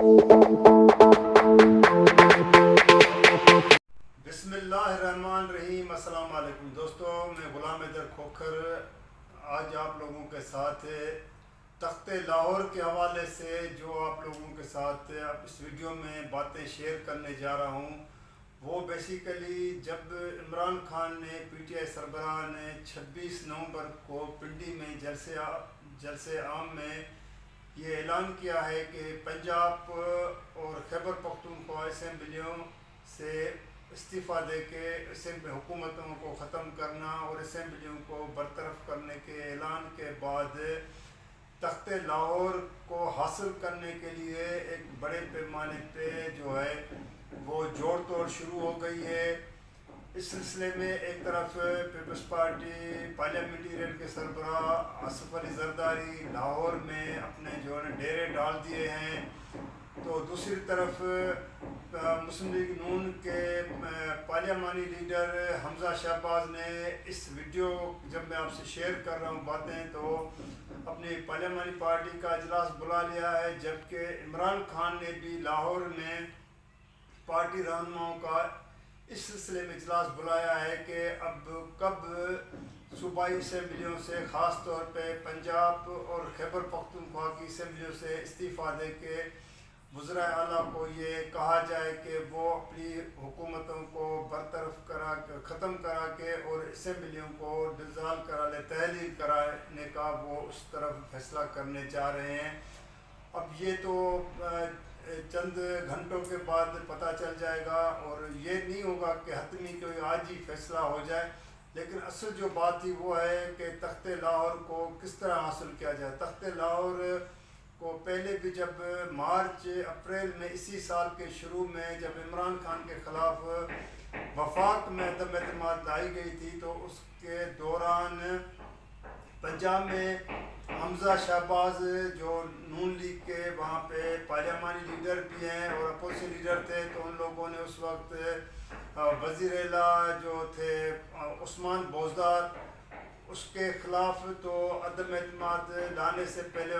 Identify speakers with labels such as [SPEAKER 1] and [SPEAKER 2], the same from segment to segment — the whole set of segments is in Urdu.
[SPEAKER 1] بسم اللہ الرحمن الرحیم۔ السلام علیکم دوستو، میں غلام حیدر کھوکھر آج آپ لوگوں کے ساتھ تخت لاہور کے حوالے سے جو آپ لوگوں کے ساتھ اب اس ویڈیو میں باتیں شیئر کرنے جا رہا ہوں، وہ بیسیکلی جب عمران خان نے پی ٹی آئی سربراہ نے 26 نومبر کو پنڈی میں جلسے عام میں یہ اعلان کیا ہے کہ پنجاب اور خیبر پختونخوا اسمبلیوں سے استعفیٰ دے کے حکومتوں کو ختم کرنا اور اسمبلیوں کو برطرف کرنے کے اعلان کے بعد تخت لاہور کو حاصل کرنے کے لیے ایک بڑے پیمانے پہ جو ہے وہ جوڑ توڑ شروع ہو گئی ہے۔ اس سلسلے میں ایک طرف پیپلز پارٹی پارلیمنٹیرین کے سربراہ آصف علی زرداری لاہور میں اپنے جو ہے ڈیرے ڈال دیے ہیں، تو دوسری طرف مسلم لیگ نون کے پارلیمانی لیڈر حمزہ شہباز نے اس ویڈیو جب میں آپ سے شیئر کر رہا ہوں باتیں، تو اپنی پارلیمانی پارٹی کا اجلاس بلا لیا ہے، جبکہ عمران خان نے بھی لاہور میں پارٹی رہنماؤں کا اس سلسلے میں اجلاس بلایا ہے کہ اب کب صوبائی اسمبلیوں سے خاص طور پہ پنجاب اور خیبر پختونخوا کی اسمبلیوں سے استعفیٰ دے کے وزراء اعلیٰ کو یہ کہا جائے کہ وہ اپنی حکومتوں کو برطرف ختم کرا کے اور اسمبلیوں کو ڈسالو کرا لے، تحلیل کرانے کا وہ اس طرف فیصلہ کرنے جا رہے ہیں۔ اب یہ تو چند گھنٹوں کے بعد پتہ چل جائے گا، اور یہ نہیں ہوگا کہ حتمی کوئی آج ہی فیصلہ ہو جائے، لیکن اصل جو بات تھی وہ ہے کہ تخت لاہور کو کس طرح حاصل کیا جائے۔ تخت لاہور کو پہلے بھی جب مارچ اپریل میں اسی سال کے شروع میں جب عمران خان کے خلاف وفاق میں عدم اعتماد لائی گئی تھی، تو اس کے دوران پنجاب میں حمزہ شہباز جو نون لیگ کے وہاں پہ پارلیمانی لیڈر بھی ہیں اور اپوزیشن لیڈر تھے، تو ان لوگوں نے اس وقت وزیر اعلیٰ جو تھے عثمان بوزدار، اس کے خلاف تو عدم اعتماد لانے سے پہلے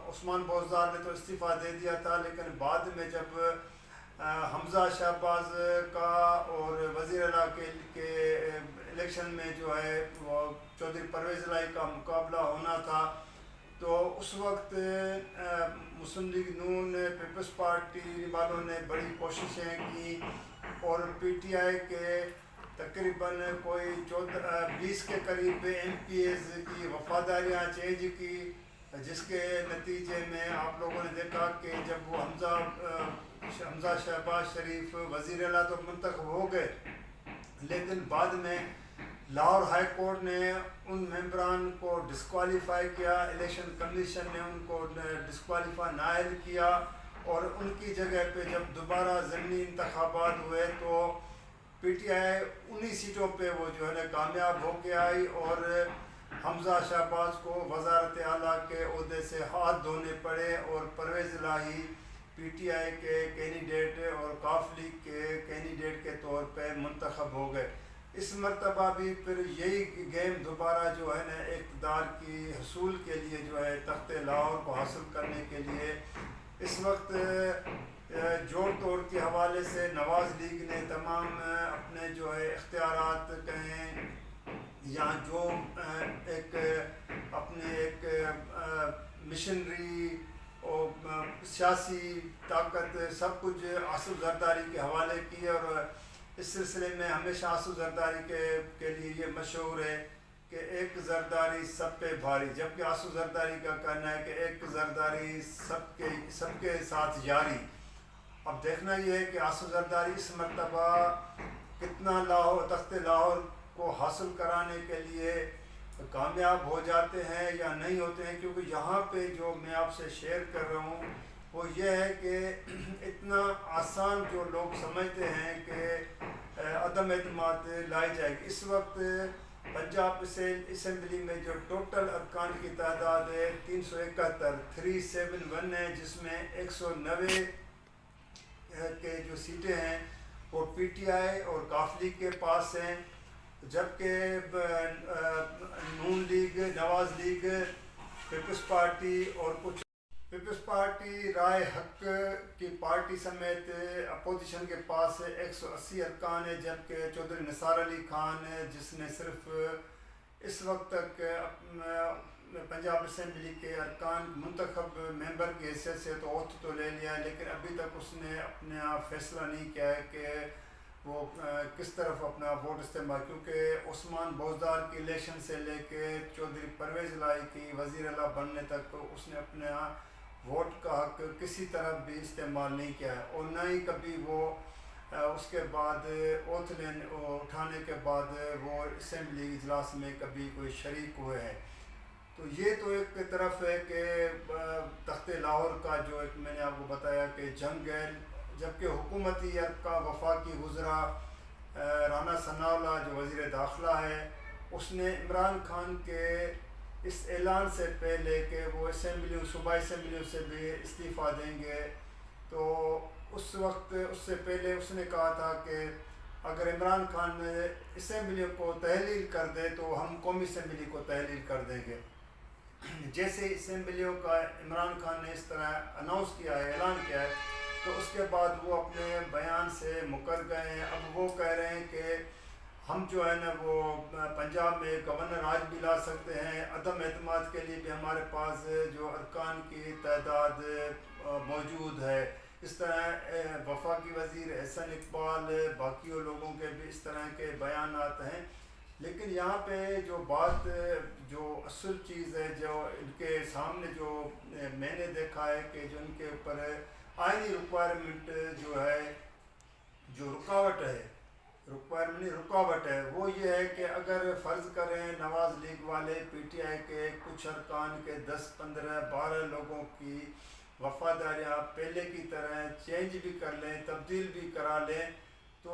[SPEAKER 1] عثمان بوزدار نے تو استعفیٰ دے دیا تھا، لیکن بعد میں جب حمزہ شہباز کا اور وزیر اعلیٰ کے الیکشن میں جو ہے وہ چودھری پرویز الہی کا مقابلہ ہونا تھا، تو اس وقت مسلم لیگ نون پیپلز پارٹی والوں نے بڑی کوششیں کی اور پی ٹی آئی کے تقریباً کوئی 20 کے قریب ایم پی ایز کی وفاداریاں چینج کی، جس کے نتیجے میں آپ لوگوں نے دیکھا کہ جب وہ حمزہ شہباز شریف وزیر اعلیٰ تو منتخب ہو گئے، لیکن بعد میں لاہور ہائی کورٹ نے ان ممبران کو ڈسکوالیفائی کیا، الیکشن کمیشن نے ان کو ڈسکوالیفائی نائل کیا، اور ان کی جگہ پہ جب دوبارہ ضمنی انتخابات ہوئے تو پی ٹی آئی 19 سیٹوں پہ وہ جو ہے کامیاب ہو کے آئی، اور حمزہ شہباز کو وزارت اعلیٰ کے عہدے سے ہاتھ دھونے پڑے، اور پرویز الہی پی ٹی آئی کے کینڈیڈیٹ اور قاف لیگ کے کینڈیڈیٹ کے طور پہ منتخب ہو گئے۔ اس مرتبہ بھی پھر یہی گیم دوبارہ جو ہے نا اقتدار کی حصول کے لیے جو ہے تخت لاہور کو حاصل کرنے کے لیے اس وقت جوڑ توڑ کے حوالے سے نواز لیگ نے تمام اپنے جو ہے اختیارات کہیں یا جو ایک اپنے ایک مشنری اور سیاسی طاقت سب کچھ آصف زرداری کے حوالے کی، اور اس سلسلے میں ہمیشہ آصف زرداری کے لیے یہ مشہور ہے کہ ایک زرداری سب پہ بھاری، جبکہ آصف زرداری کا کہنا ہے کہ ایک زرداری سب کے ساتھ جاری۔ اب دیکھنا یہ ہے کہ آصف زرداری اس مرتبہ کتنا تخت لاہور کو حاصل کرانے کے لیے کامیاب ہو جاتے ہیں یا نہیں ہوتے ہیں، کیونکہ یہاں پہ جو میں آپ سے شیئر کر رہا ہوں وہ یہ ہے کہ اتنا آسان جو لوگ سمجھتے ہیں کہ عدم اعتماد لائی جائے گی۔ اس وقت پنجاب اسمبلی میں جو ٹوٹل ارکان کی تعداد ہے 371 ہے، جس میں 190 کے جو سیٹیں ہیں وہ پی ٹی آئی اور قاف لیگ کے پاس ہیں، جبکہ نون لیگ، نواز لیگ، پیپلز پارٹی اور کچھ پیپلز پارٹی رائے حق کی پارٹی سمیت اپوزیشن کے پاس 180 ارکان ہے، جبکہ چودھری نثار علی خان جس نے صرف اس وقت تک پنجاب اسمبلی کے ارکان منتخب ممبر کی حیثیت سے تو عہد تو لے لیا، لیکن ابھی تک اس نے اپنا فیصلہ نہیں کیا ہے کہ وہ کس طرف اپنا ووٹ استعمال، کیونکہ عثمان بوزدار کی الیکشن سے لے کے چودھری پرویز الہی کی وزیر اعلیٰ بننے تک اس نے اپنا ووٹ کا حق کسی طرح بھی استعمال نہیں کیا ہے، اور نہ ہی کبھی وہ اس کے بعد اوتھ اٹھانے کے بعد وہ اسمبلی اجلاس میں کبھی کوئی شریک ہوئے ہیں۔ تو یہ تو ایک طرف ہے کہ تخت لاہور کا جو ایک میں نے آپ کو بتایا کہ جنگ ہے، جبکہ حکومتی ارکا وفاقی وزراء رانا ثناءاللہ جو وزیر داخلہ ہے، اس نے عمران خان کے اس اعلان سے پہلے کہ وہ صوبائی اسمبلیوں سے بھی استعفیٰ دیں گے، تو اس وقت اس سے پہلے اس نے کہا تھا کہ اگر عمران خان اسمبلیوں کو تحلیل کر دے تو ہم قومی اسمبلی کو تحلیل کر دیں گے۔ جیسے اسمبلیوں کا عمران خان نے اس طرح اناؤنس کیا ہے، اعلان کیا ہے، تو اس کے بعد وہ اپنے بیان سے مکر گئے ہیں۔ اب وہ کہہ رہے ہیں کہ ہم جو ہے نا وہ پنجاب میں گورنر آج بھی لا سکتے ہیں، عدم اعتماد کے لیے بھی ہمارے پاس جو ارکان کی تعداد موجود ہے۔ اس طرح وفاقی وزیر احسن اقبال باقی لوگوں کے بھی اس طرح کے بیانات ہیں، لیکن یہاں پہ جو بات جو اصل چیز ہے جو ان کے سامنے جو میں نے دیکھا ہے کہ جو ان کے اوپر آئینی ریکوائرمنٹ جو ہے، جو رکاوٹ ہے وہ یہ ہے کہ اگر فرض کریں نواز لیگ والے پی ٹی آئی کے کچھ ارکان کے 10 15 12 لوگوں کی وفاداریاں پہلے کی طرح چینج بھی کر لیں، تبدیل بھی کرا لیں، تو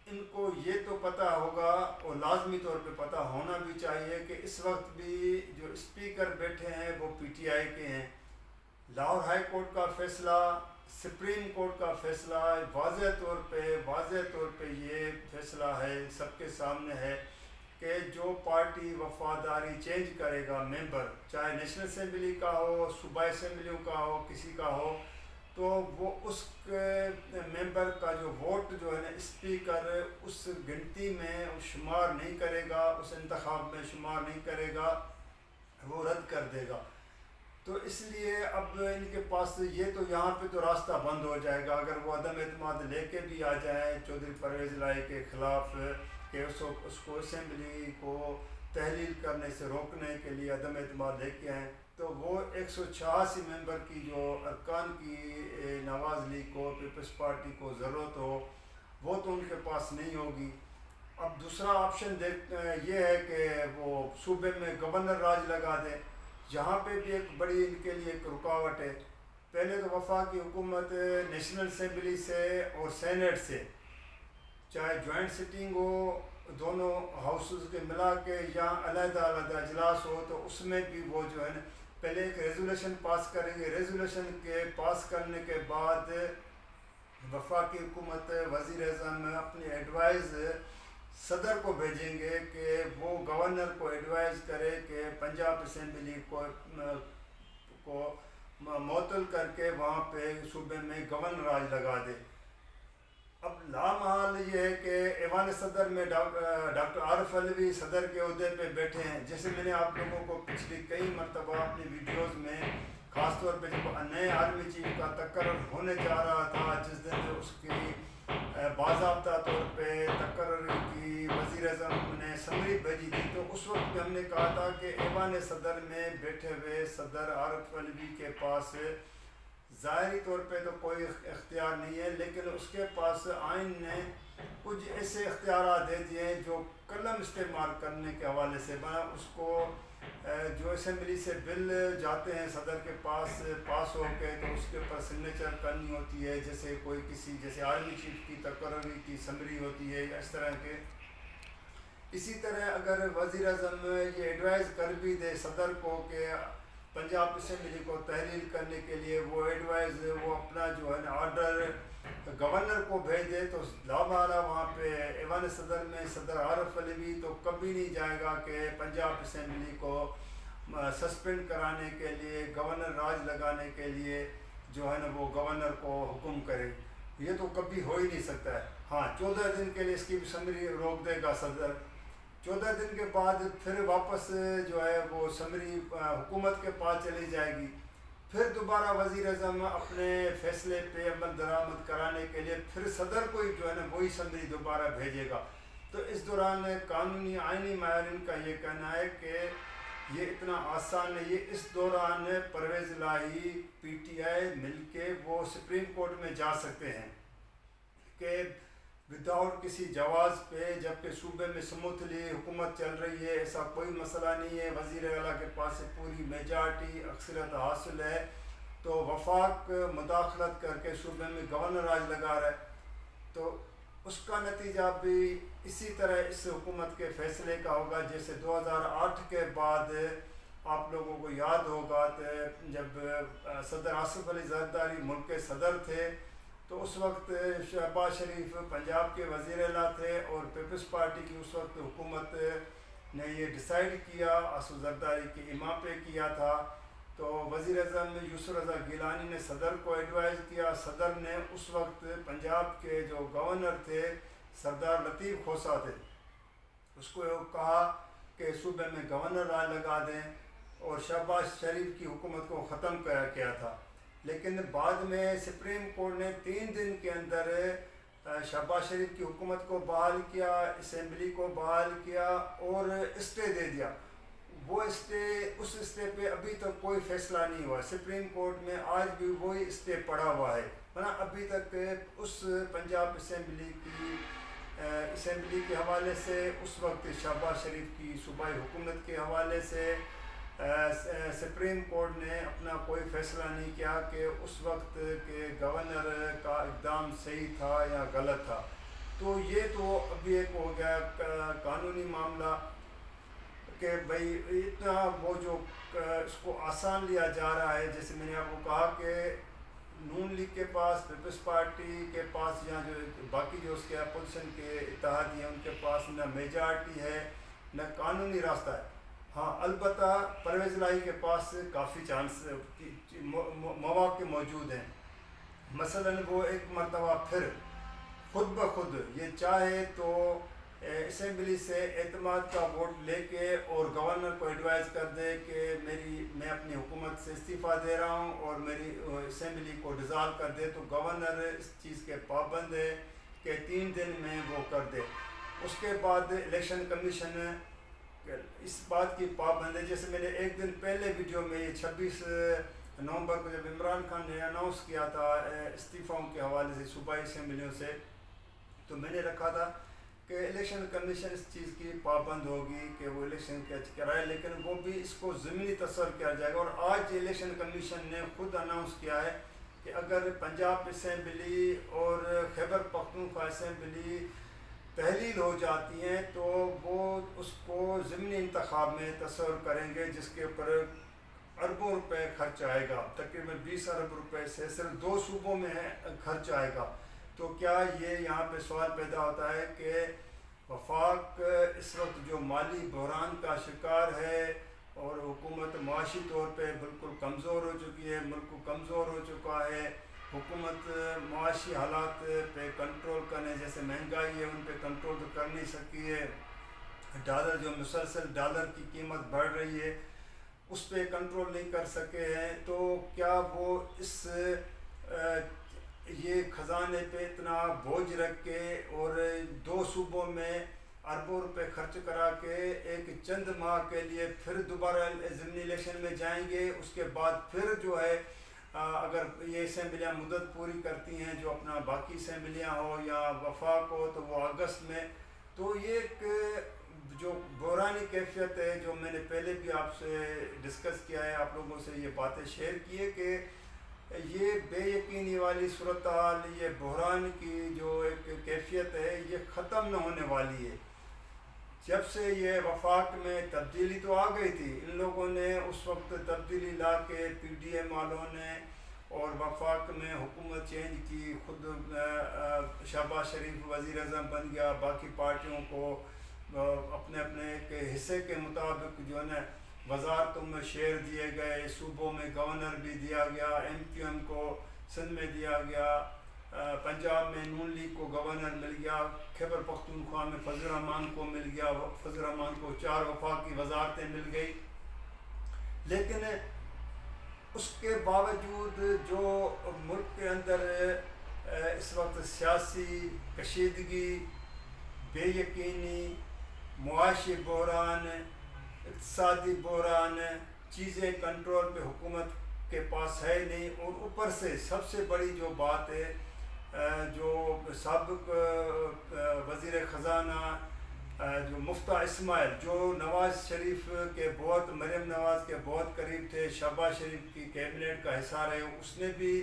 [SPEAKER 1] ان کو یہ تو پتہ ہوگا اور لازمی طور پہ پتہ ہونا بھی چاہیے کہ اس وقت بھی جو اسپیکر بیٹھے ہیں وہ پی ٹی آئی کے ہیں۔ لاہور ہائی کورٹ کا فیصلہ، سپریم کورٹ کا فیصلہ واضح طور پہ یہ فیصلہ ہے، سب کے سامنے ہے کہ جو پارٹی وفاداری چینج کرے گا ممبر، چاہے نیشنل اسمبلی کا ہو، صوبائی اسمبلیوں کا ہو، کسی کا ہو، تو وہ اس ممبر کا جو ووٹ جو ہے نا اسپیکر اس گنتی میں شمار نہیں کرے گا، اس انتخاب میں شمار نہیں کرے گا، وہ رد کر دے گا۔ تو اس لیے اب ان کے پاس یہ تو یہاں پہ تو راستہ بند ہو جائے گا اگر وہ عدم اعتماد لے کے بھی آ جائیں چودھری پرویز الہی کے خلاف کہ اس کو اسمبلی کو تحلیل کرنے سے روکنے کے لیے عدم اعتماد لے کے آئیں، تو وہ 186 ممبر کی جو ارکان کی نواز لیگ کو، پیپلز پارٹی کو ضرورت ہو، وہ تو ان کے پاس نہیں ہوگی۔ اب دوسرا آپشن یہ ہے کہ وہ صوبے میں گورنر راج لگا دیں، جہاں پہ بھی ایک بڑی ان کے لیے ایک رکاوٹ ہے۔ پہلے تو وفاقی حکومت نیشنل اسمبلی سے اور سینٹ سے، چاہے جوائنٹ سٹنگ ہو دونوں ہاؤسز کے ملا کے یا علیحدہ اجلاس ہو، تو اس میں بھی وہ جو ہے نا پہلے ایک ریزولوشن پاس کریں گے، ریزولوشن کے پاس کرنے کے بعد وفاقی حکومت وزیر اعظم اپنی ایڈوائز صدر کو بھیجیں گے کہ وہ گورنر کو ایڈوائز کرے کہ پنجاب اسمبلی کو معطل کر کے وہاں پہ صوبے میں گورنر راج لگا دے۔ اب لامحال یہ ہے کہ ایوان صدر میں ڈاکٹر عارف علوی صدر کے عہدے پہ بیٹھے ہیں، جیسے میں نے آپ لوگوں کو پچھلی کئی مرتبہ اپنی ویڈیوز میں خاص طور پہ جب نئے آرمی چیف کا تقرر ہونے جا رہا تھا، جس دن اس کی باضابطہ طور پہ تقرر کی وزیر اعظم نے سمری بھیجی تھی، تو اس وقت بھی ہم نے کہا تھا کہ ایوان صدر میں بیٹھے ہوئے صدر عارف علوی کے پاس ظاہری طور پہ تو کوئی اختیار نہیں ہے، لیکن اس کے پاس آئین نے کچھ ایسے اختیارات دے دیے ہیں جو قلم استعمال کرنے کے حوالے سے بنا اس کو جو اسمبلی سے بل جاتے ہیں صدر کے پاس پاس ہو کے تو اس کے اوپر سگنیچر کرنی ہوتی ہے، جیسے کوئی کسی جیسے آرمی چیف کی تقرری کی سمری ہوتی ہے یا اس طرح کے۔ اسی طرح اگر وزیر اعظم یہ ایڈوائز کر بھی دے صدر کو کہ پنجاب اسمبلی کو تحلیل کرنے کے لیے وہ ایڈوائز وہ اپنا جو ہے نا آرڈر گورنر کو بھیج دے، تو لامحالہ وہاں پہ ایوان صدر میں صدر عارف علوی تو کبھی نہیں جائے گا کہ پنجاب اسمبلی کو سسپینڈ کرانے کے لیے، گورنر راج لگانے کے لیے جو ہے نا وہ گورنر کو حکم کرے، یہ تو کبھی ہو ہی نہیں سکتا ہے۔ ہاں 14 دن کے لیے اس کی سمری روک دے گا صدر، 14 دن کے بعد پھر واپس جو ہے وہ سمری حکومت کے پاس چلی جائے گی، پھر دوبارہ وزیر اعظم اپنے فیصلے پہ عمل درآمد کرانے کے لیے پھر صدر کو ہی جو ہے نا وہی سمری دوبارہ بھیجے گا۔ تو اس دوران قانونی آئینی ماہرین کا یہ کہنا ہے کہ یہ اتنا آسان نہیں ہے۔ اس دوران پرویز الہی پی ٹی آئی مل کے وہ سپریم کورٹ میں جا سکتے ہیں کہ وداؤٹ کسی جواز پہ، جبکہ صوبے میں سموتھلی حکومت چل رہی ہے، ایسا کوئی مسئلہ نہیں ہے، وزیر اعلیٰ کے پاس پوری میجارٹی اکثریت حاصل ہے، تو وفاق مداخلت کر کے صوبے میں گورنر راج لگا رہا ہے، تو اس کا نتیجہ بھی اسی طرح اس حکومت کے فیصلے کا ہوگا، جیسے 2008 کے بعد آپ لوگوں کو یاد ہوگا جب صدر آصف علی زرداری ملک کے صدر تھے تو اس وقت شہباز شریف پنجاب کے وزیر اعلیٰ تھے، اور پیپلز پارٹی کی اس وقت حکومت نے یہ ڈیسائیڈ کیا، آصف زرداری کی اما پہ کیا تھا، تو وزیر اعظم یوسف رضا گیلانی نے صدر کو ایڈوائز کیا، صدر نے اس وقت پنجاب کے جو گورنر تھے سردار لطیف کھوسہ تھے، اس کو کہا کہ صوبے میں گورنر راج لگا دیں اور شہباز شریف کی حکومت کو ختم کیا تھا، لیکن بعد میں سپریم کورٹ نے 3 دن کے اندر شہباز شریف کی حکومت کو بحال کیا، اسمبلی کو بحال کیا اور اسٹے دے دیا۔ وہ اس اسٹے پہ ابھی تک کوئی فیصلہ نہیں ہوا، سپریم کورٹ میں آج بھی وہی اسٹے پڑا ہوا ہے، ورنہ ابھی تک اس پنجاب اسمبلی کے حوالے سے، اس وقت شہباز شریف کی صوبائی حکومت کے حوالے سے سپریم کورٹ نے اپنا کوئی فیصلہ نہیں کیا کہ اس وقت کے گورنر کا اقدام صحیح تھا یا غلط تھا۔ تو یہ تو ابھی ایک ہو گیا قانونی معاملہ کہ بھئی اتنا وہ جو اس کو آسان لیا جا رہا ہے، جیسے میں نے آپ کو کہا کہ نون لیگ کے پاس، پیپلز پارٹی کے پاس یا جو باقی جو اس کے اپوزیشن کے اتحادی ہیں ان کے پاس نہ میجارٹی ہے نہ قانونی راستہ ہے۔ ہاں البتہ پرویز الہی کے پاس کافی چانس مواقع موجود ہیں، مثلا وہ ایک مرتبہ پھر خود بخود یہ چاہے تو اسمبلی سے اعتماد کا ووٹ لے کے اور گورنر کو ایڈوائز کر دے کہ میں اپنی حکومت سے استعفیٰ دے رہا ہوں اور میری اسمبلی کو ڈیزالو کر دے، تو گورنر اس چیز کے پابند ہے کہ 3 دن میں وہ کر دے۔ اس کے بعد الیکشن کمیشن اس بات کی پابند ہے، جیسے میں نے ایک دن پہلے ویڈیو میں یہ 26 نومبر کو جب عمران خان نے اناؤنس کیا تھا استعفاؤں کے حوالے سے صوبائی اسمبلیوں سے، تو میں نے رکھا تھا کہ الیکشن کمیشن اس چیز کی پابند ہوگی کہ وہ الیکشن کیچ کرائے، لیکن وہ بھی اس کو ضمنی تصور کیا جائے گا۔ اور آج الیکشن کمیشن نے خود اناؤنس کیا ہے کہ اگر پنجاب اسمبلی اور خیبر پختونخوا اسمبلی تحلیل ہو جاتی ہیں تو وہ اس کو ضمنی انتخاب میں تصور کریں گے، جس کے اوپر اربوں روپے خرچ آئے گا، تقریباً 20 ارب روپے سے صرف 2 صوبوں میں خرچ آئے گا۔ تو کیا یہ یہاں پہ سوال پیدا ہوتا ہے کہ وفاق اس وقت جو مالی بحران کا شکار ہے اور حکومت معاشی طور پہ بالکل کمزور ہو چکی ہے، ملک کمزور ہو چکا ہے، حکومت معاشی حالات پہ کنٹرول کرنے، جیسے مہنگائی ہے ان پہ کنٹرول تو کر نہیں سکی ہے، ڈالر جو مسلسل ڈالر کی قیمت بڑھ رہی ہے اس پہ کنٹرول نہیں کر سکے ہیں، تو کیا وہ یہ خزانے پہ اتنا بوجھ رکھ کے اور 2 صوبوں میں اربوں روپے خرچ کرا کے ایک چند ماہ کے لیے پھر دوبارہ ضمنی الیکشن میں جائیں گے، اس کے بعد پھر جو ہے اگر یہ اسمبلیاں مدت پوری کرتی ہیں جو اپنا باقی اسمبلیاں ہو یا وفاق ہو تو وہ اگست میں، تو یہ ایک جو بحرانی کیفیت ہے جو میں نے پہلے بھی آپ سے ڈسکس کیا ہے، آپ لوگوں سے یہ باتیں شیئر کی ہے کہ یہ بے یقینی والی صورتحال، یہ بحران کی جو ایک کیفیت ہے یہ ختم نہ ہونے والی ہے۔ جب سے یہ وفاق میں تبدیلی تو آ گئی تھی، ان لوگوں نے اس وقت تبدیلی لا کے پی ڈی ایم والوں نے اور وفاق میں حکومت چینج کی، خود شہباز شریف وزیر اعظم بن گیا، باقی پارٹیوں کو اپنے اپنے ایک حصے کے مطابق جو ہے نا وزارتوں میں شیئر دیے گئے، صوبوں میں گورنر بھی دیا گیا، MQM کو سندھ میں دیا گیا، پنجاب میں نون لیگ کو گورنر مل گیا، خیبر پختونخوا میں فضل الرحمان کو مل گیا، فضل الرحمان کو 4 وفاقی وزارتیں مل گئی۔ لیکن اس کے باوجود جو ملک کے اندر اس وقت سیاسی کشیدگی، بے یقینی، معاشی بحران، اقتصادی بحران، چیزیں کنٹرول پہ حکومت کے پاس ہے نہیں، اور اوپر سے سب سے بڑی جو بات ہے، جو سابق وزیر خزانہ جو مفتیٰ اسماعیل، جو نواز شریف کے بہت، مریم نواز کے بہت قریب تھے، شہباز شریف کی کیبنٹ کا حصہ رہے، اس نے بھی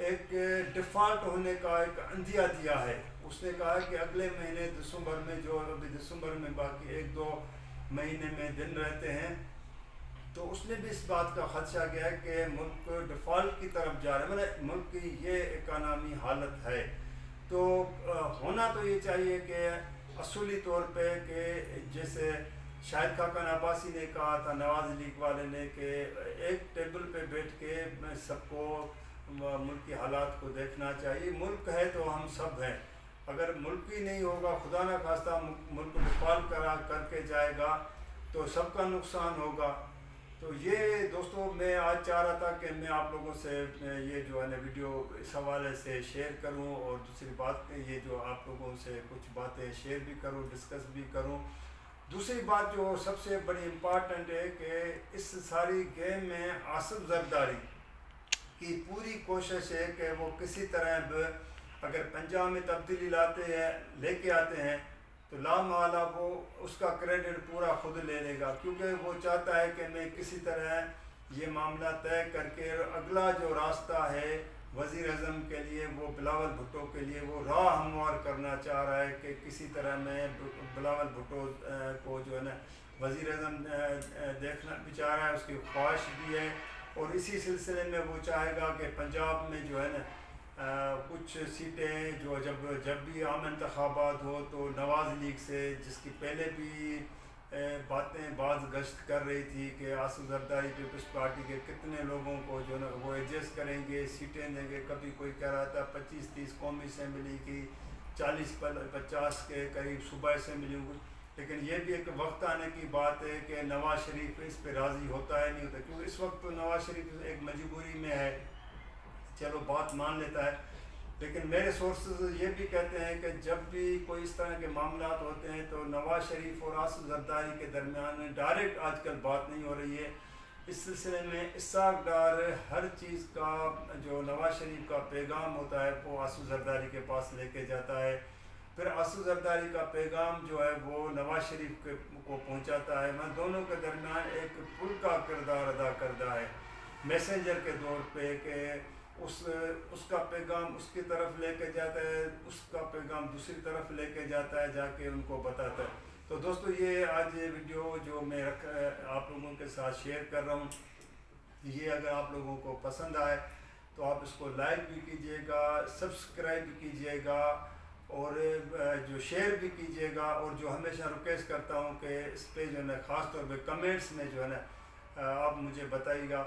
[SPEAKER 1] ایک ڈیفالٹ ہونے کا ایک عندیہ دیا ہے۔ اس نے کہا کہ اگلے مہینے دسمبر میں، جو ابھی دسمبر میں باقی 1-2 مہینے میں دن رہتے ہیں، تو اس نے بھی اس بات کا خدشہ کیا ہے کہ ملک ڈیفالٹ کی طرف جا رہا ہے، مطلب ملک کی یہ اکانومی حالت ہے۔ تو ہونا تو یہ چاہیے کہ اصولی طور پہ کہ جیسے شاہد خاقان عباسی نے کہا تھا، نواز لیگ والے نے، کہ ایک ٹیبل پہ بیٹھ کے سب کو ملک کی حالات کو دیکھنا چاہیے۔ ملک ہے تو ہم سب ہیں، اگر ملک ہی نہیں ہوگا، خدا نہ خواستہ ملک ڈیفالٹ کر کے جائے گا تو سب کا نقصان ہوگا۔ تو یہ دوستو میں آج چاہ رہا تھا کہ میں آپ لوگوں سے یہ جو ہے نا ویڈیو اس حوالے سے شیئر کروں، اور دوسری بات یہ جو آپ لوگوں سے کچھ باتیں شیئر بھی کروں، ڈسکس بھی کروں۔ دوسری بات جو سب سے بڑی امپارٹنٹ ہے کہ اس ساری گیم میں آصف زرداری کی پوری کوشش ہے کہ وہ کسی طرح اگر پنجاب میں تبدیلی لے کے آتے ہیں تو لامحالہ وہ اس کا کریڈٹ پورا خود لے لے گا، کیونکہ وہ چاہتا ہے کہ میں کسی طرح یہ معاملہ طے کر کے اگلا جو راستہ ہے وزیر اعظم کے لیے، وہ بلاول بھٹو کے لیے وہ راہ ہموار کرنا چاہ رہا ہے کہ کسی طرح میں بلاول بھٹو کو جو ہے نا وزیر اعظم دیکھنا بھی چاہ رہا ہے، اس کی خواہش بھی ہے، اور اسی سلسلے میں وہ چاہے گا کہ پنجاب میں جو ہے نا کچھ سیٹیں جو جب بھی عام انتخابات ہو تو نواز لیگ سے، جس کی پہلے بھی باتیں بعض گشت کر رہی تھی کہ آصف زرداری پیپلز پارٹی کے کتنے لوگوں کو جو نا وہ ایڈجسٹ کریں گے، سیٹیں دیں گے، کبھی کوئی کہہ رہا تھا 25-30 قومی اسمبلی کی، 40-50 کے قریب صوبہ اسمبلی ہوئی، لیکن یہ بھی ایک وقت آنے کی بات ہے کہ نواز شریف اس پہ راضی ہوتا ہے نہیں ہوتا، کیونکہ اس وقت تو نواز شریف ایک مجبوری میں ہے، چلو بات مان لیتا ہے، لیکن میرے سورسز یہ بھی کہتے ہیں کہ جب بھی کوئی اس طرح کے معاملات ہوتے ہیں تو نواز شریف اور آصف زرداری کے درمیان ڈائریکٹ آج کل بات نہیں ہو رہی ہے۔ اس سلسلے میں اسحاق ڈار ہر چیز کا جو نواز شریف کا پیغام ہوتا ہے وہ آصف زرداری کے پاس لے کے جاتا ہے، پھر آصف زرداری کا پیغام جو ہے وہ نواز شریف کو پہنچاتا ہے، میں دونوں کے درمیان ایک پل کا کردار ادا کرتا ہے، میسنجر کے طور پہ، کہ اس کا پیغام اس کی طرف لے کے جاتا ہے، اس کا پیغام دوسری طرف لے کے جاتا ہے، جا کے ان کو بتاتا ہے۔ تو دوستو یہ آج یہ ویڈیو جو میں آپ لوگوں کے ساتھ شیئر کر رہا ہوں، یہ اگر آپ لوگوں کو پسند آئے تو آپ اس کو لائک بھی کیجئے گا، سبسکرائب بھی کیجئے گا، اور جو شیئر بھی کیجئے گا، اور جو ہمیشہ ریکویسٹ کرتا ہوں کہ اس پہ جو ہے نا خاص طور پہ کمنٹس میں جو ہے نا آپ مجھے بتائیے گا۔